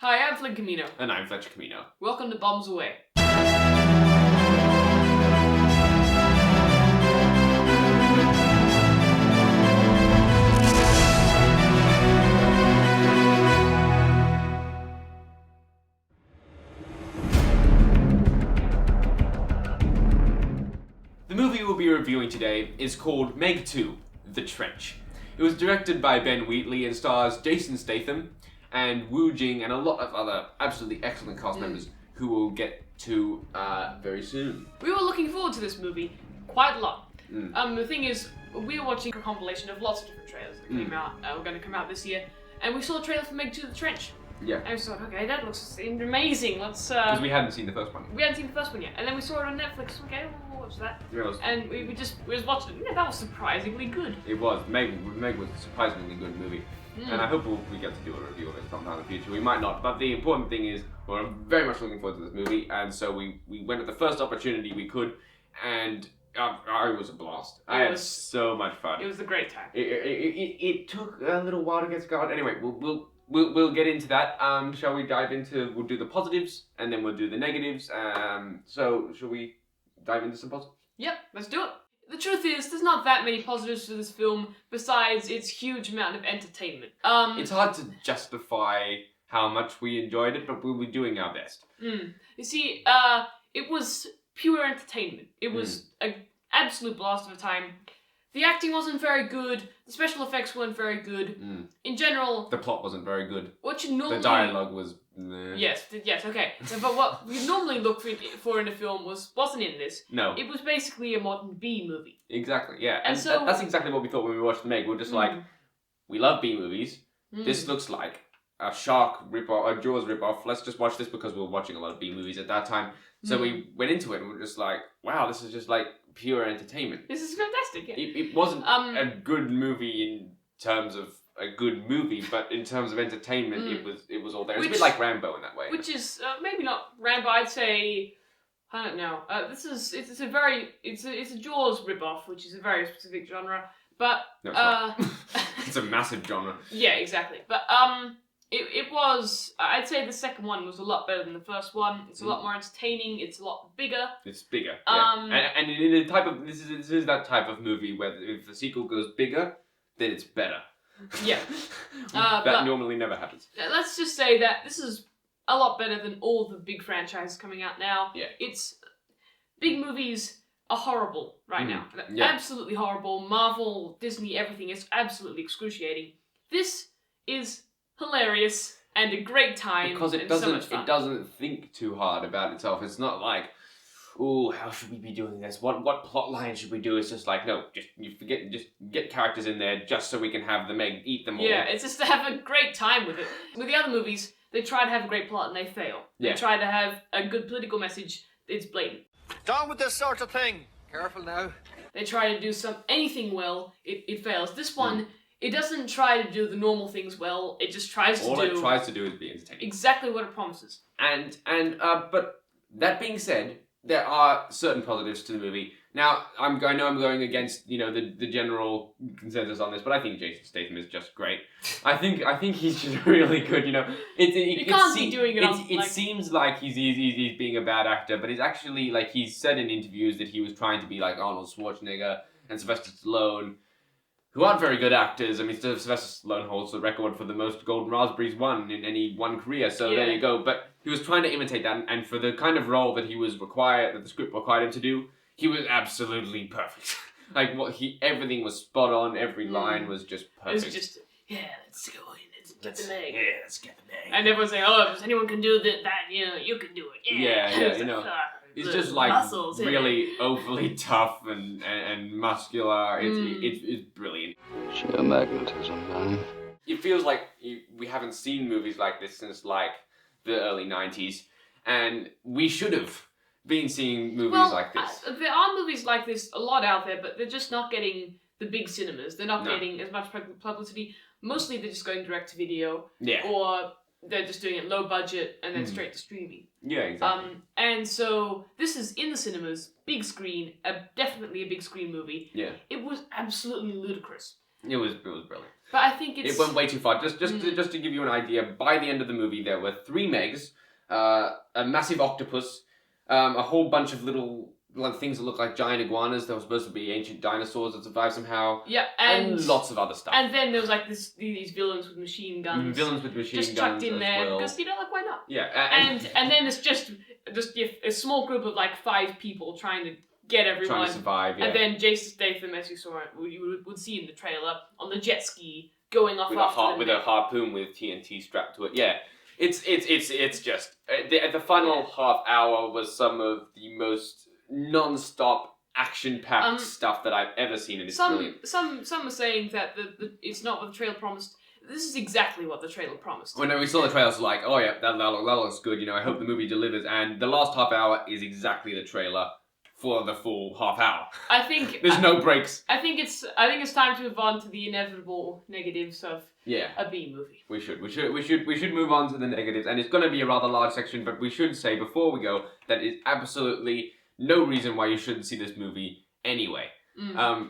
Hi, I'm Flynn Camino. And I'm Fletcher Camino. Welcome to Bombs Away. The movie we'll be reviewing today is called Meg 2, The Trench. It was directed by Ben Wheatley and stars Jason Statham and Wu Jing and a lot of other absolutely excellent cast members who we'll get to very soon. We were looking forward to this movie quite a lot. The thing is, we were watching a compilation of lots of different trailers that came out, were going to come out this year, and we saw a trailer for Meg 2, The Trench. Yeah. And we thought, okay, that looks amazing, let's... Because we hadn't seen the first one. We hadn't seen the first one yet, and then we saw it on Netflix, okay, we'll watch that. Yeah, and we was watching it, yeah, that was surprisingly good. It was. Meg was a surprisingly good movie. And I hope we get to do a review of it sometime in the future. We might not, but the important thing is we're very much looking forward to this movie, and so we went at the first opportunity we could, and it was a blast. I had so much fun. It was a great time. It took a little while to get started. Anyway, we'll get into that. Shall we dive into? We'll do the positives, and then we'll do the negatives. So shall we dive into some positives? Yep, let's do it. The truth is, there's not that many positives to this film besides its huge amount of entertainment. It's hard to justify how much we enjoyed it, but we'll be doing our best. You see, it was pure entertainment. It was an absolute blast of a time. The acting wasn't very good. The special effects weren't very good. In general... The plot wasn't very good. What you normally... The dialogue was... Nah. Yes, okay. But what you normally look for in a film wasn't in this. No. It was basically a modern B movie. Exactly, yeah. And so... that's exactly what we thought when we watched Meg. We were just like, we love B movies. This looks like a Shark ripoff, a Jaws ripoff. Let's just watch this because we were watching a lot of B movies at that time. So we went into it and we were just like, wow, this is just like pure entertainment. This is fantastic. Yeah. It wasn't a good movie in terms of a good movie, but in terms of entertainment, it was all there. It's a bit like Rambo in that way. Which is maybe not Rambo. I'd say I don't know. It's a Jaws ripoff, which is a very specific genre. But no, it's not. It's a massive genre. Yeah, exactly. But it was. I'd say the second one was a lot better than the first one. It's a lot more entertaining. It's a lot bigger. It's bigger. Yeah. And in a type of this is that type of movie where if the sequel goes bigger, then it's better. Yeah. That normally never happens. Let's just say that this is a lot better than all the big franchises coming out now. Yeah. It's big movies are horrible right now. Yeah. Absolutely horrible. Marvel, Disney, everything is absolutely excruciating. This is hilarious and a great time because it doesn't think too hard about itself. It's not like, oh, how should we be doing this? What plot line should we do? It's just like, no, just get characters in there just so we can have the Meg eat them all. Yeah, it's just to have a great time with it. With the other movies, they try to have a great plot and they fail. They try to have a good political message, it's blatant. Down with this sort of thing. Careful now. They try to do anything well, it fails. This one, it doesn't try to do the normal things well. It just tries to do... All it tries to do is be entertaining. Exactly what it promises. But that being said, there are certain positives to the movie. Now, I know I'm going against, the general consensus on this, but I think Jason Statham is just great. I think he's just really good. You can't be doing it. It seems like he's being a bad actor, but it's actually like he's said in interviews that he was trying to be like Arnold Schwarzenegger and Sylvester Stallone, who aren't very good actors. I mean, Sylvester Stallone holds the record for the most Golden Raspberries won in any one career, so there you go. But he was trying to imitate that, and for the kind of role that that the script required him to do, he was absolutely perfect. Everything was spot on, every line was just perfect. It was just, let's go in, let's get the Meg. Yeah, let's get the Meg. And everyone's saying, if anyone can do that, you can do it. Yeah, It's just like muscles, really overly tough and muscular. It's brilliant. Sheer magnetism, man. It feels like we haven't seen movies like this since like the early 90s, and we should have been seeing movies like this. There are movies like this a lot out there, but they're just not getting the big cinemas. They're not getting as much publicity. Mostly they're just going direct to video. Yeah. Or they're just doing it low budget and then straight to streaming. Yeah, exactly. And so this is in the cinemas, big screen, definitely a big screen movie. Yeah. It was absolutely ludicrous. It was brilliant. But I think It went way too far. Just to give you an idea, by the end of the movie, there were 3 Megs, a massive octopus, a whole bunch of little things that look like giant iguanas that were supposed to be ancient dinosaurs that survived somehow. Yeah, and lots of other stuff. And then there was like these villains with machine guns. Just chucked in as there well. because why not? Yeah, and then it's just a small group of like 5 people trying to get everyone. Trying to survive. Yeah. And then Jason Statham, as you saw, you would see in the trailer on the jet ski going off with a harpoon with TNT strapped to it. Yeah. It's just the final half hour was some of the most non-stop action-packed stuff that I've ever seen, and it's brilliant. Some are saying that it's not what the trailer promised. This is exactly what the trailer promised. When we saw the trailer, I was like, oh yeah, that looks good. You know, I hope the movie delivers. And the last half hour is exactly the trailer for the full half hour. I think there's no breaks. I think it's time to move on to the inevitable negatives of a B movie. We should move on to the negatives, and it's going to be a rather large section. But we should say before we go that is absolutely no reason why you shouldn't see this movie anyway.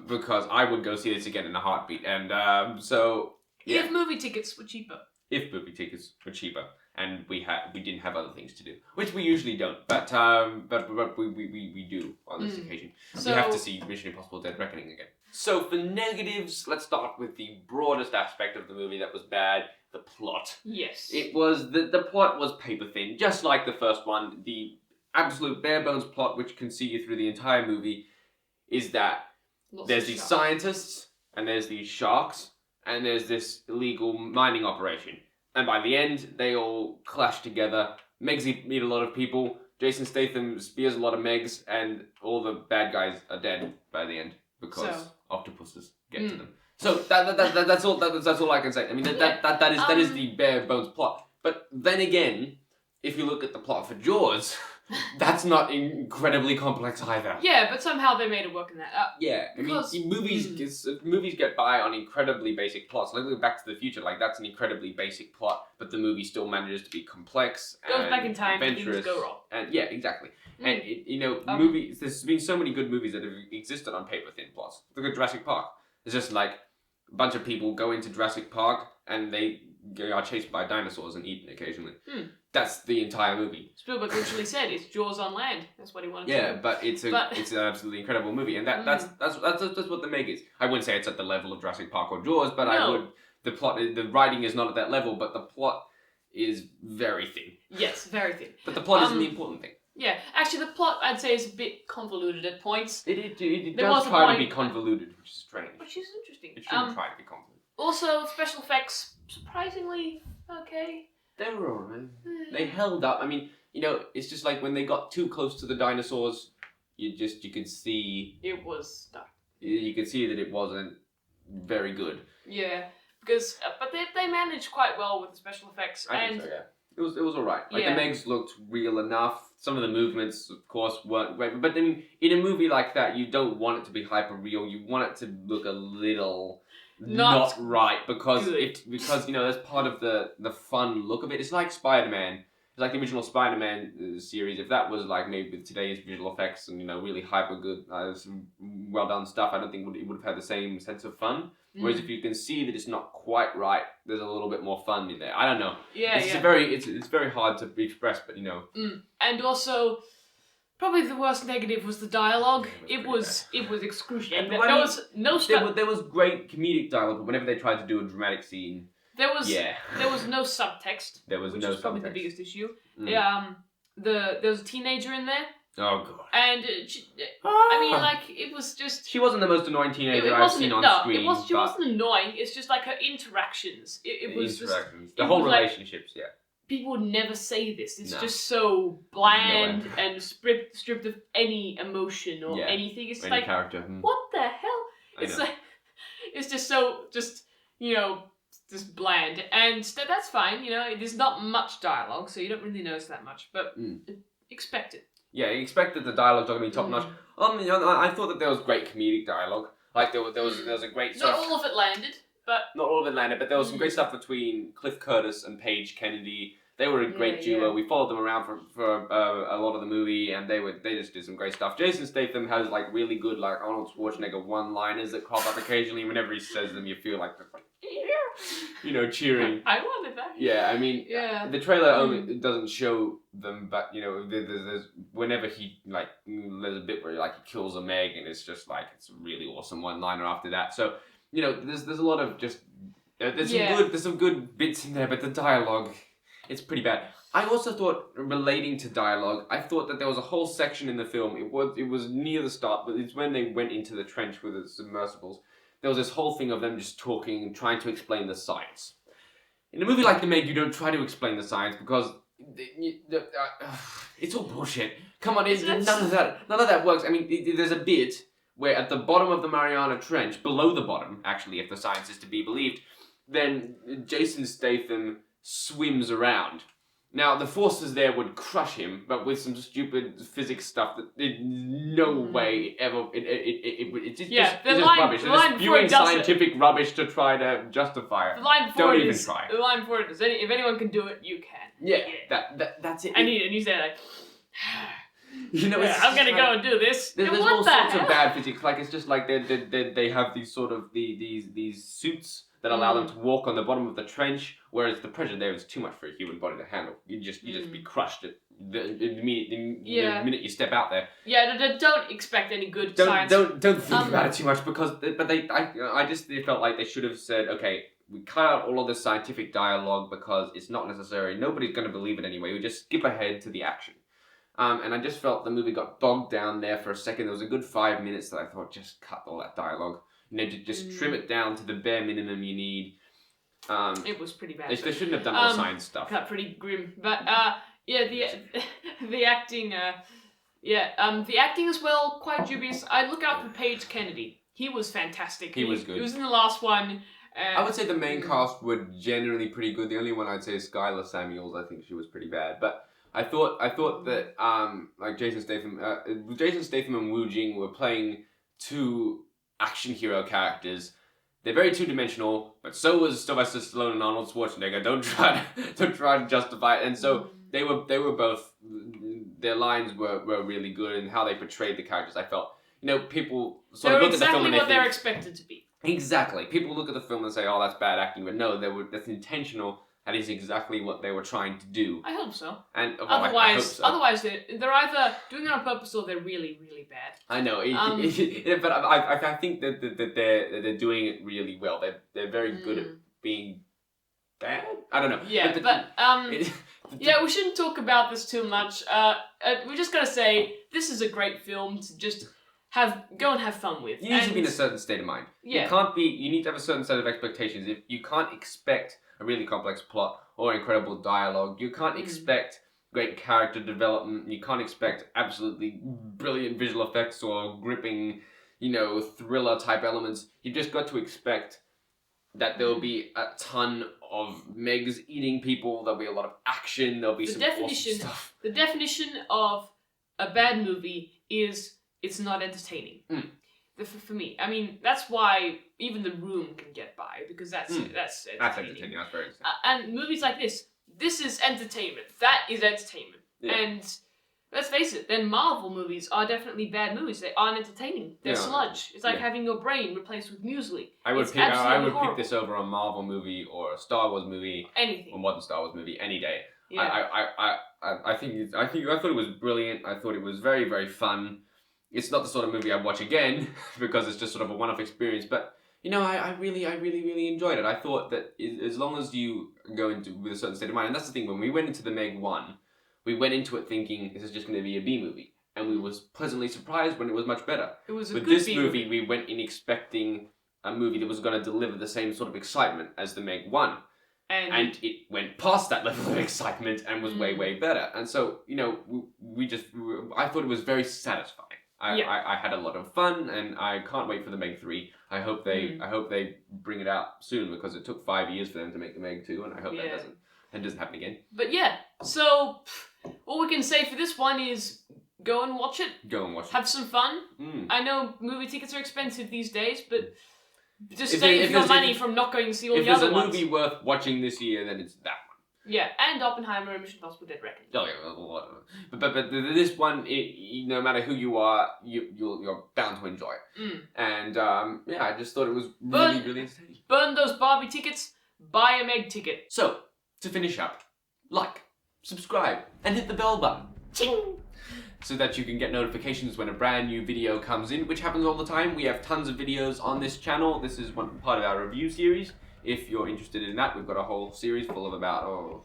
Because I would go see this again in a heartbeat. And so if movie tickets were cheaper. If movie tickets were cheaper, and we didn't have other things to do, which we usually don't, but we do on this occasion. So we have to see Mission Impossible: Dead Reckoning again. So for negatives, let's start with the broadest aspect of the movie that was bad: the plot. Yes. It was the plot was paper thin, just like the first one. The absolute bare bones plot, which can see you through the entire movie, is that there's these scientists, and there's these sharks, and there's this illegal mining operation. And by the end, they all clash together. Megs meet a lot of people. Jason Statham spears a lot of Megs, and all the bad guys are dead by the end because octopuses get to them. So that's all I can say. I mean that is the bare bones plot. But then again, if you look at the plot for Jaws, that's not incredibly complex either. Yeah, but somehow they made it work in that. Yeah, I mean, movies get by on incredibly basic plots. Like Back to the Future, like that's an incredibly basic plot, but the movie still manages to be complex. Goes back in time, adventurous, things go wrong. And yeah, exactly. And movies. There's been so many good movies that have existed on paper thin plots. Look at Jurassic Park. It's just like a bunch of people go into Jurassic Park and they are chased by dinosaurs and eaten occasionally. That's the entire movie. Spielberg literally said it's Jaws on land. That's what he wanted to do. Yeah, but it's an absolutely incredible movie, and that's what the Meg is. I wouldn't say it's at the level of Jurassic Park or Jaws, but I would. The writing is not at that level, but the plot is very thin. Yes, very thin. But the plot isn't the important thing. Yeah, actually, the plot I'd say is a bit convoluted at points. It does try to be convoluted, which is strange. Which is interesting. It shouldn't try to be convoluted. Also, special effects surprisingly okay. They were alright. They held up. I mean, it's just like when they got too close to the dinosaurs, you could see it was stuck. You could see that it wasn't very good. Yeah, because but they managed quite well with the special effects. I think so, yeah. It was alright. Like the Megs looked real enough. Some of the movements, of course, weren't great. But then in a movie like that, you don't want it to be hyper real. You want it to look a little not right because that's part of the fun look of it. It's like Spider-Man. It's like the original Spider-Man series. If that was like maybe with today's visual effects and really hyper good, some well done stuff, I don't think it would have had the same sense of fun. Whereas if you can see that it's not quite right, there's a little bit more fun in there. I don't know. Yeah, it's very hard to be expressed, but And also, probably the worst negative was the dialogue. It was excruciating. There was great comedic dialogue, but whenever they tried to do a dramatic scene, there was no subtext. There was no subtext. Probably the biggest issue. There was a teenager in there. Oh god. And it was just. She wasn't the most annoying teenager I've seen on screen. She wasn't annoying. It's just like her interactions. It was interactions. The whole relationships. Yeah. People would never say this. It's just so bland and stripped of any emotion or anything. It's any character. What the hell? It's just so just bland, and that's fine. There's not much dialogue, so you don't really notice that much, but expect it. Yeah, you expect that the dialogue's not going to be top notch. I thought that there was great comedic dialogue. Like there was a great. Not all of it landed, but not all of it landed. But there was some great stuff between Cliff Curtis and Paige Kennedy. They were a great duo. Yeah. We followed them around for a lot of the movie, and they just did some great stuff. Jason Statham has like really good like Arnold Schwarzenegger one-liners that crop up occasionally. Whenever he says them, you feel like cheering. I wanted that. Yeah, I mean, Yeah. the trailer only doesn't show them, but there's whenever he like there's a bit where like he kills a Meg, and it's just like it's a really awesome one-liner after that. So there's a lot of just there's some good bits in there, but the dialogue. It's pretty bad. I also thought, relating to dialogue, I thought that there was a whole section in the film. It was near the start, but it's when they went into the trench with the submersibles. There was this whole thing of them just talking and trying to explain the science. In a movie like The Meg, you don't try to explain the science because it's all bullshit. Come on, none of that works. I mean, there's a bit where at the bottom of the Mariana Trench, below the bottom, actually, if the science is to be believed, then Jason Statham swims around. Now, the forces there would crush him, but with some stupid physics stuff that no way ever... It's just rubbish. They're just spewing scientific rubbish to try to justify it. The line before Don't it even is, try. The line before it is, if anyone can do it, you can. Yeah. That's it. And you say like... It's I'm gonna go and do this. There's what all the sorts hell? of bad physics. Like, it's just like they have these sort of these suits that allow them to walk on the bottom of the trench, whereas the pressure there is too much for a human body to handle. You just be crushed the minute you step out there. Yeah, don't expect any good Don't science. don't think about it too much because I just felt like they should have said, okay, we cut out all of the scientific dialogue because it's not necessary. Nobody's going to believe it anyway. We just skip ahead to the action. And I just felt the movie got bogged down there for a second. There was a good 5 minutes that I thought, just cut all that dialogue. Just trim it down to the bare minimum you need. It was pretty bad. They shouldn't have done all the science stuff. Got pretty grim, but the acting, the acting as well quite dubious. I look out for Paige Kennedy. He was fantastic. He was good. He was in the last one. I would say the main cast were generally pretty good. The only one I'd say is Skylar Samuels. I think she was pretty bad, but. I thought that like Jason Statham and Wu Jing were playing two action hero characters. They're very two-dimensional, but so was Sylvester Stallone and Arnold Schwarzenegger. Don't try to justify it. And so they were both. Their lines were really good, and how they portrayed the characters. I felt people sort of look at the film and they what they're think, expected to be. Exactly. People look at the film and say, "Oh, that's bad acting," but no, that's intentional. That is exactly what they were trying to do. I hope so. And otherwise they're either doing it on purpose or they're really, really bad. I know, but I think that they're doing it really well. They're very good at being bad. I don't know. Yeah, we shouldn't talk about this too much. We're just gonna say this is a great film to just go and have fun with. You need to be in a certain state of mind. Yeah. You need to have a certain set of expectations. If you can't expect a really complex plot or incredible dialogue, you can't expect great character development, you can't expect absolutely brilliant visual effects or gripping, thriller type elements. You've just got to expect that there will be a ton of Megs eating people, there'll be a lot of action, there'll be some awesome stuff. The definition of a bad movie is it's not entertaining. For me, I mean, that's why even The Room can get by, because that's entertaining. That's entertaining. That's very entertaining. And movies like this is entertainment. That is entertainment. Yeah. And let's face it, then Marvel movies are definitely bad movies. They aren't entertaining. They're sludge. It's like having your brain replaced with muesli. I would pick this over a Marvel movie or a Star Wars movie, anything, or modern Star Wars movie any day. Yeah. I thought it was brilliant. I thought it was very, very fun. It's not the sort of movie I'd watch again because it's just sort of a one-off experience. But I really enjoyed it. I thought that as long as you go into with a certain state of mind, and that's the thing. When we went into the Meg 1, we went into it thinking this is just going to be a B movie, and we was pleasantly surprised when it was much better. It was a With good this B movie, we went in expecting a movie that was going to deliver the same sort of excitement as the Meg 1. And it went past that level of excitement and was way, way better. And so, I thought it was very satisfying. I had a lot of fun, and I can't wait for the Meg 3. I hope they bring it out soon, because it took 5 years for them to make the Meg 2, and I hope that doesn't happen again. But yeah, so all we can say for this one is go and watch it. Go and watch it. Have some fun. I know movie tickets are expensive these days, but just save your money from not going to see all the other ones. If there's a movie worth watching this year, then it's that Yeah, and Oppenheimer and Mission Impossible Dead Reckoning. Oh yeah, but this one, no matter who you are, you're bound to enjoy it. And yeah, I just thought it was really entertaining. Burn those Barbie tickets. Buy a Meg ticket. So to finish up, like, subscribe, and hit the bell button. Ching! So that you can get notifications when a brand new video comes in, which happens all the time. We have tons of videos on this channel. This is one part of our review series. If you're interested in that, we've got a whole series full of about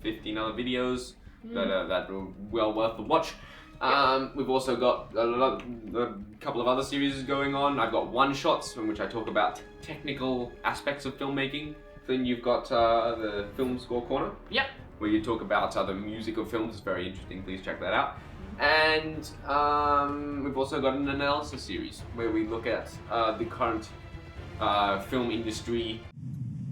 15 other videos that are well worth the watch. We've also got a couple of other series going on. I've got one-shots in which I talk about technical aspects of filmmaking. Then you've got the Film Score Corner. Yep. Where you talk about the music of films. It's very interesting. Please check that out. And we've also got an analysis series where we look at the current film industry.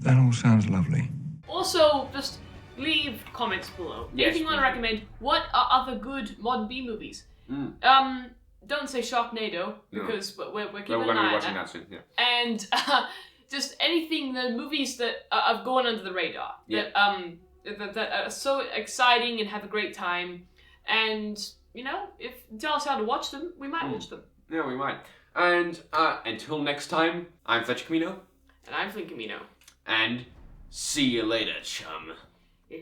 That all sounds lovely. Also, just leave comments below. Yes, Anything you want to please. recommend? What are other good modern B movies? Don't say Sharknado because we're keeping We're an going to eye be on watching that. that soon. Yeah. And just anything, the movies that have gone under the radar that are so exciting and have a great time. And if you tell us how to watch them, we might watch them. Yeah, we might. And until next time, I'm Fletcher Camino. And I'm Flynn Camino. And see you later, chum. Yeah.